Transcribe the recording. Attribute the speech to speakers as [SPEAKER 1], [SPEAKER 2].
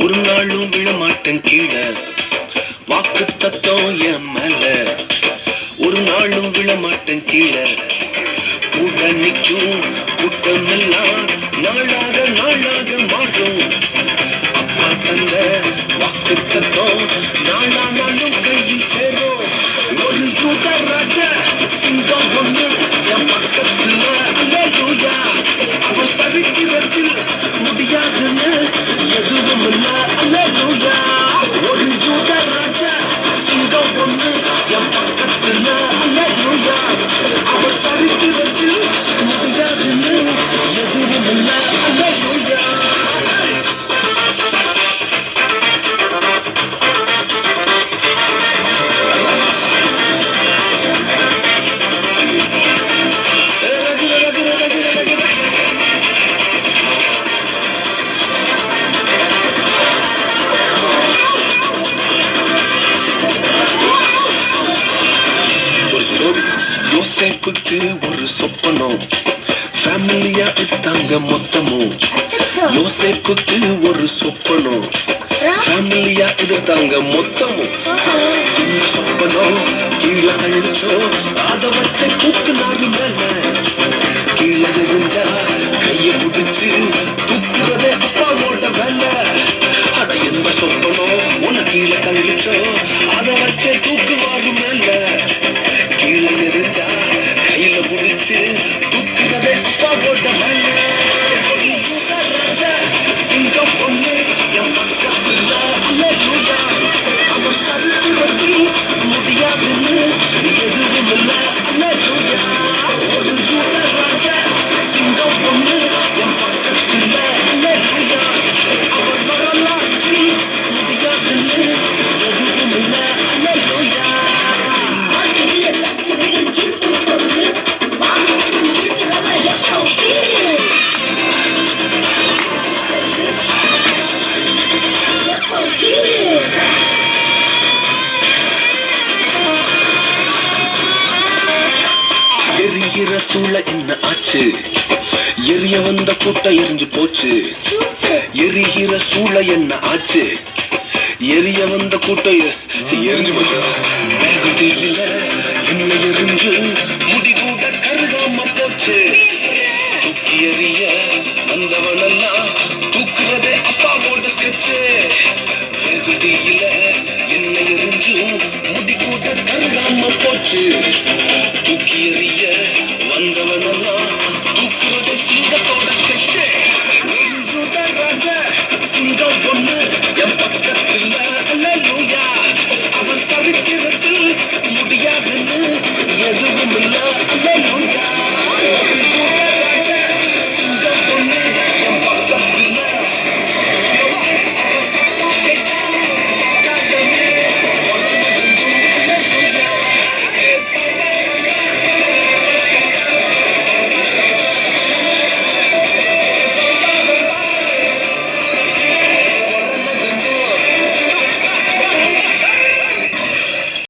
[SPEAKER 1] ஒரு நாளும் விழமாட்டேன் கீழே, வாக்கு தத்தம் என் மேல. ஒரு நாளும் விழமாட்டேன் கீழே, கூட நிற்கும் கூட்டம் எல்லாம் நாளாக நாளாக மாறும். அப்பா தந்த வாக்கு தத்தம் நாளானாலும் கையில் சேரும். ஒரு யூத ராஜா சிங்கம் ஒண்ணு என் பக்கத்துல, அல்லேலூயா. அவன் சரித்திரத்தில் முடியாதுன்னு எதுவும் இல்ல, அல்லேலூயா. ஒரு யூத ராஜா சிங்கம் ஒண்ணு என் பக்கத்துல, அல்லேலூயா. அவன் சரித்திரத்தில் முடியாதுன்னு எதுவும் இல்ல, அல்லேலூயா. யோசேப்புக்கு ஒரு சொப்பனம், ஃபேமிலியா எடுத்தாங்க மொத்தமும். யோசேப்புக்கு ஒரு சொப்பனம், ஃபேமிலியா எதிர்த்தாங்க மொத்தமும். என்ன சொப்பனம் கீழே கழிச்சோ அதை வச்ச தூக்குனாரு மேல. கீழே இருந்தா கைய பிடிச்சு தூக்குறதே அப்பாவோட வேலை. அட எந்த சொப்பனம் உன்னை கீழே கழிச்சோ அதை வச்ச தூக்குவாரு மேல. கீழே இருந்தா கையில பிடிச்சு தூக்குறதே அப்பாவோட வேலை. சிங்கம் பொண்ணு என் பக்கத்துல, அல்லேலூயா. அவர் சரித்திரத்தில் முடியாதுன்னு எதுவும் இல்ல, அல்லேலூயா. ஒரு யூத ராஜா சிங்கம் பொண்ணு என் பக்கத்துல, அல்லேலூயா. அவர் வரலாற்றில் முடியாதுன்னு எதுவும் இல்ல, அல்லேலூயா. எரிகிற சூளை என்ன ஆச்சு? எரிய வந்த கூட்டம் எரிஞ்சு போச்சு. எரிகிற சூளை என்ன ஆச்சு? எரிய வந்த கூட்டம் எரிஞ்சு போச்சு. வேகத்தில என்ன எரிஞ்சு முடி கூட கருகாம போச்சு. தூக்கி எறிய வந்தவனெல்லாம் தூக்குறதே அப்பாவோட ஸ்கெட்சு. வேகத்தில என்ன எரிஞ்சு முடி கூட கருகாம போச்சு. தூக்கி எறிய வந்தவனெல்லாம் தூக்குறதே சிங்கத்தோட